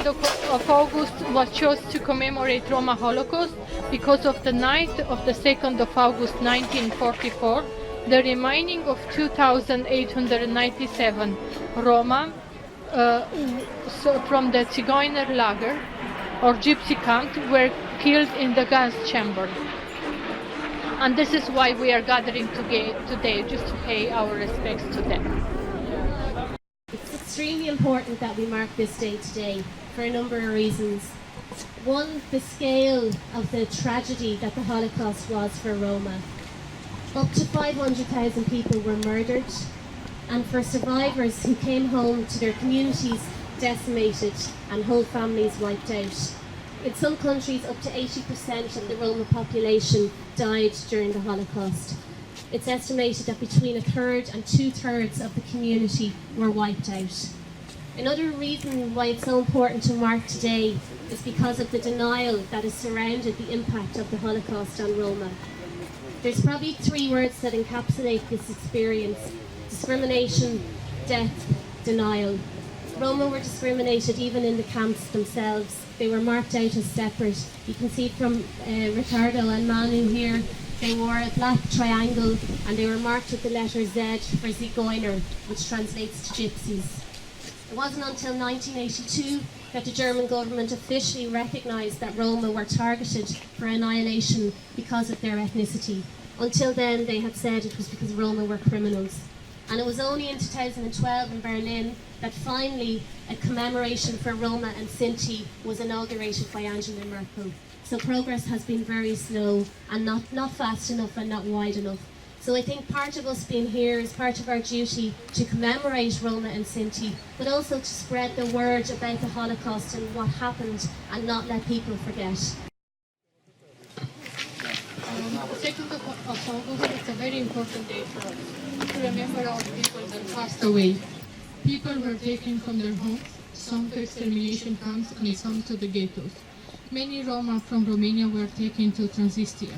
of August was chosen to commemorate Roma Holocaust because of the night of the 2nd of August 1944, the remaining of 2,897 Roma from the Zigeuner Lager or gypsy camp were killed in the gas chamber. And this is why we are gathering today, just to pay our respects to them. It's extremely important that we mark this day today for a number of reasons. One, the scale of the tragedy that the Holocaust was for Roma. Up to 500,000 people were murdered, and for survivors who came home to their communities decimated and whole families wiped out. In some countries, up to 80% of the Roma population died during the Holocaust. It's estimated that between 1/3 and 2/3 of the community were wiped out. Another reason why it's so important to mark today is because of the denial that has surrounded the impact of the Holocaust on Roma. There's probably 3 words that encapsulate this experience: discrimination, death, denial. Roma were discriminated even in the camps themselves. They were marked out as separate. You can see from Ricardo and Manu here, they wore a black triangle and they were marked with the letter Z for Zigeuner, which translates to gypsies. It wasn't until 1982 that the German government officially recognised that Roma were targeted for annihilation because of their ethnicity. Until then, they had said it was because Roma were criminals. And it was only in 2012 in Berlin that finally a commemoration for Roma and Sinti was inaugurated by Angela Merkel. So progress has been very slow and not fast enough and not wide enough. So I think part of us being here is part of our duty to commemorate Roma and Sinti, but also to spread the word about the Holocaust and what happened and not let people forget. The 2nd of August is a very important day for us to remember our people that passed away. People were taken from their homes, some to extermination camps and some to the ghettos. Many Roma from Romania were taken to Transnistria.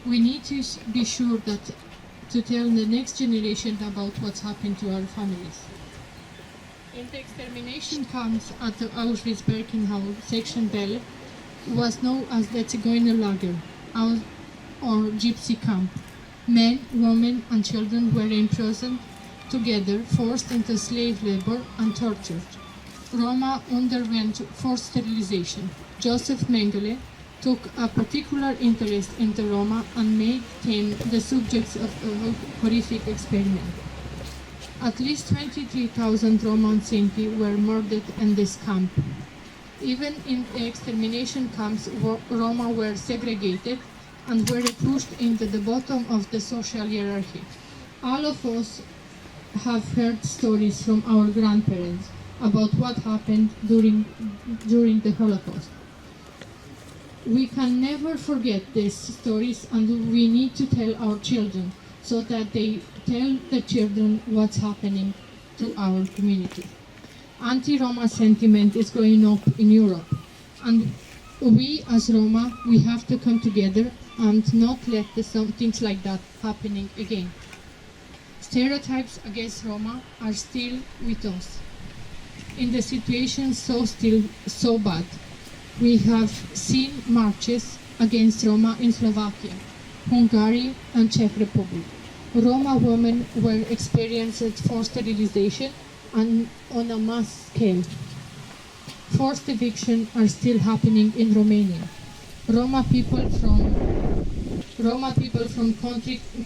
We need to be sure that to tell the next generation about what's happened to our families. In the extermination camps at the Auschwitz-Birkenau section Bell was known as the Zigeuner Lager, or gypsy camp. Men, women and children were imprisoned together, forced into slave labor and tortured. Roma underwent forced sterilization. Joseph Mengele took a particular interest in the Roma and made them the subjects of a horrific experiment. At least 23,000 Roma and Sinti were murdered in this camp. Even in the extermination camps, Roma were segregated and were pushed into the bottom of the social hierarchy. All of us have heard stories from our grandparents about what happened during the Holocaust. We can never forget these stories, and we need to tell our children so that they tell the children what's happening to our community. Anti-Roma sentiment is going up in Europe, and we as Roma, we have to come together and not let things like that happening again. Stereotypes against Roma are still with us. In the situation so bad, we have seen marches against Roma in Slovakia, Hungary and Czech Republic. Roma women were experiencing forced sterilization and on a mass scale. Forced eviction are still happening in Romania. Roma people from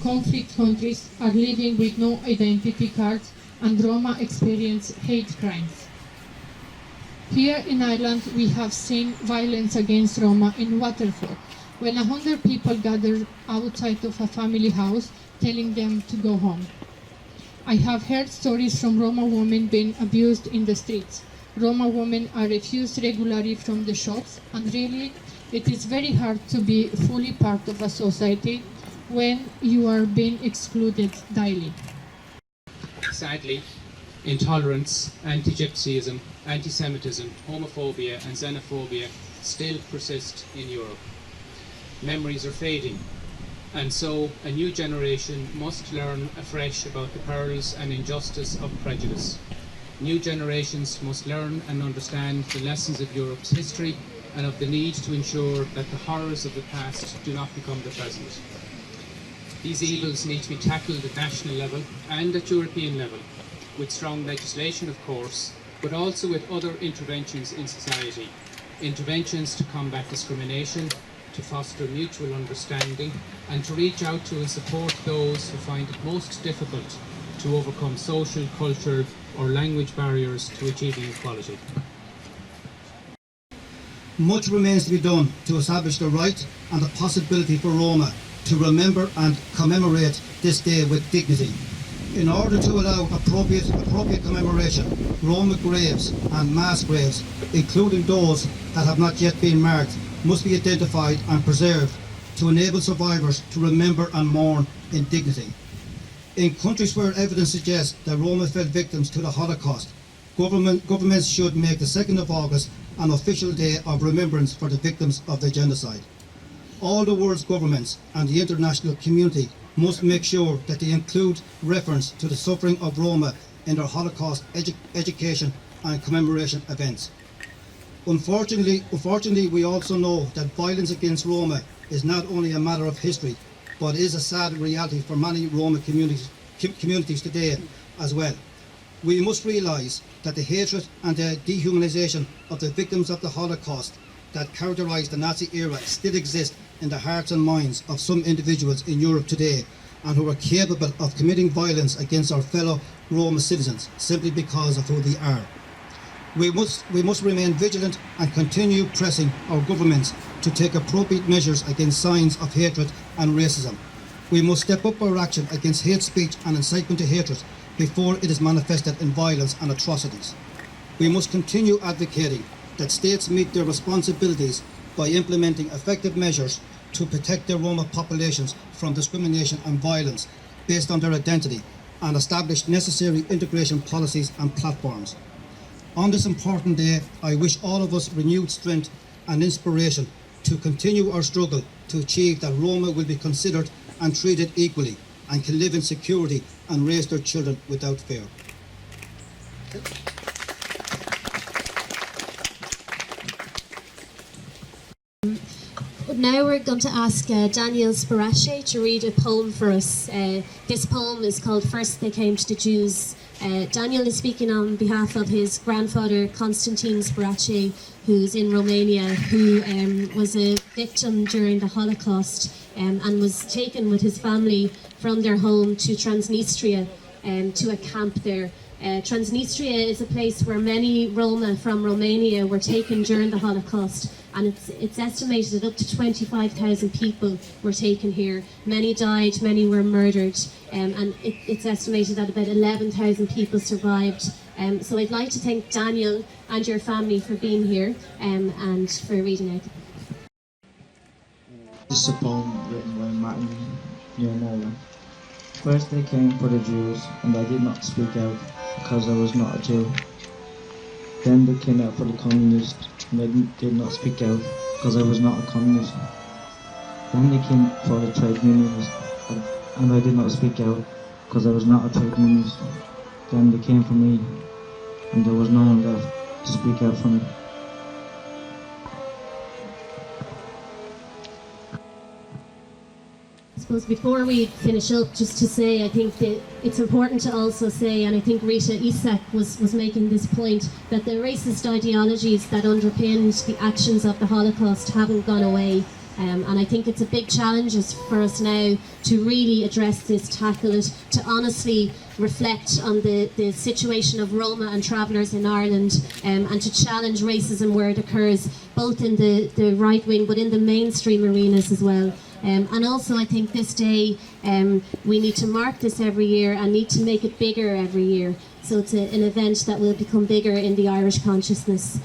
conflict countries are living with no identity cards, and Roma experience hate crimes. Here in Ireland, we have seen violence against Roma in Waterford, when 100 people gathered outside of a family house, telling them to go home. I have heard stories from Roma women being abused in the streets. Roma women are refused regularly from the shops, and really, it is very hard to be fully part of a society when you are being excluded daily. Sadly, intolerance, anti-Gypsyism, anti-Semitism, homophobia and xenophobia still persist in Europe. Memories are fading, and so a new generation must learn afresh about the perils and injustice of prejudice. New generations must learn and understand the lessons of Europe's history and of the need to ensure that the horrors of the past do not become the present. These evils need to be tackled at national level and at European level, with strong legislation of course, but also with other interventions in society. Interventions to combat discrimination, to foster mutual understanding, and to reach out to and support those who find it most difficult to overcome social, cultural or language barriers to achieving equality. Much remains to be done to establish the right and the possibility for Roma to remember and commemorate this day with dignity. In order to allow appropriate commemoration, Roma graves and mass graves, including those that have not yet been marked, must be identified and preserved to enable survivors to remember and mourn in dignity. In countries where evidence suggests that Roma fell victims to the Holocaust, governments should make the 2nd of August an official day of remembrance for the victims of the genocide. All the world's governments and the international community must make sure that they include reference to the suffering of Roma in their Holocaust education and commemoration events. Unfortunately, we also know that violence against Roma is not only a matter of history, but is a sad reality for many Roma communities today as well. We must realise that the hatred and the dehumanisation of the victims of the Holocaust that characterised the Nazi era still exist in the hearts and minds of some individuals in Europe today, and who are capable of committing violence against our fellow Roma citizens simply because of who they are. We must remain vigilant and continue pressing our governments to take appropriate measures against signs of hatred and racism. We must step up our action against hate speech and incitement to hatred before it is manifested in violence and atrocities. We must continue advocating that states meet their responsibilities by implementing effective measures to protect their Roma populations from discrimination and violence based on their identity, and establish necessary integration policies and platforms. On this important day, I wish all of us renewed strength and inspiration to continue our struggle to achieve that Roma will be considered and treated equally, and can live in security and raise their children without fear. Now we're going to ask Daniel Sparace to read a poem for us. This poem is called First They Came to the Jews. Daniel is speaking on behalf of his grandfather Constantine Sparace, who's in Romania, who was a victim during the Holocaust and was taken with his family from their home to Transnistria, to a camp there. Transnistria is a place where many Roma from Romania were taken during the Holocaust, and it's estimated that up to 25,000 people were taken here. Many died, many were murdered, and it's estimated that about 11,000 people survived. So I'd like to thank Daniel and your family for being here and for reading out. This is a poem written by Martin Niemöller. First they came for the Jews, and I did not speak out, because I was not a Jew. Then they came out for the communists, and I did not speak out, because I was not a communist. Then they came for the trade unionists, and I did not speak out, because I was not a trade unionist. Then they came for me, and there was no one left to speak out for me. I suppose before we finish up, just to say, I think that it's important to also say, and I think Rita Isak was making this point, that the racist ideologies that underpinned the actions of the Holocaust haven't gone away. And I think it's a big challenge for us now to really address this, tackle it, to honestly reflect on the situation of Roma and travellers in Ireland, and to challenge racism where it occurs, both in the right wing but in the mainstream arenas as well. And also I think this day we need to mark this every year and need to make it bigger every year. So it's an event that will become bigger in the Irish consciousness.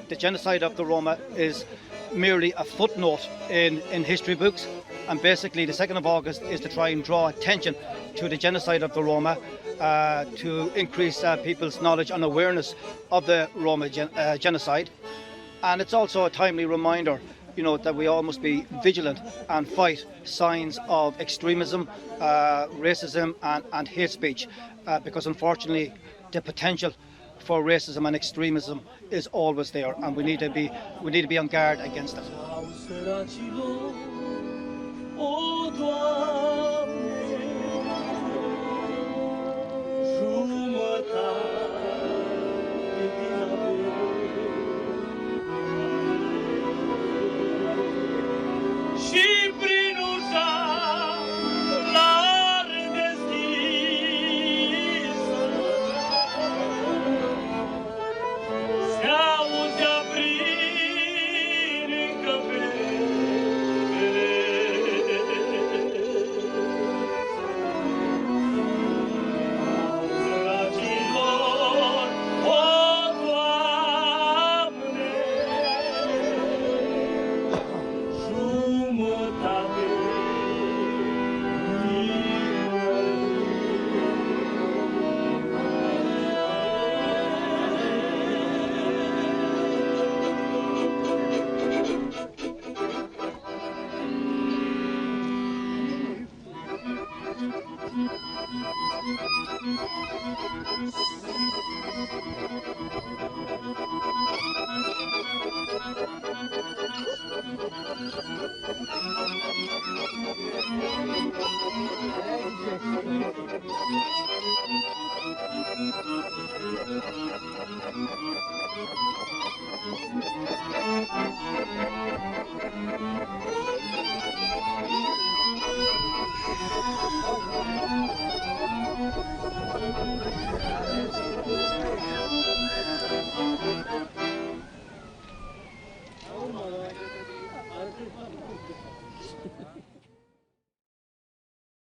The genocide of the Roma is merely a footnote in history books, and basically the 2nd of August is to try and draw attention to the genocide of the Roma, to increase people's knowledge and awareness of the Roma genocide. And it's also a timely reminder, that we all must be vigilant and fight signs of extremism, racism and hate speech, because unfortunately the potential for racism and extremism is always there, and we need to be on guard against it.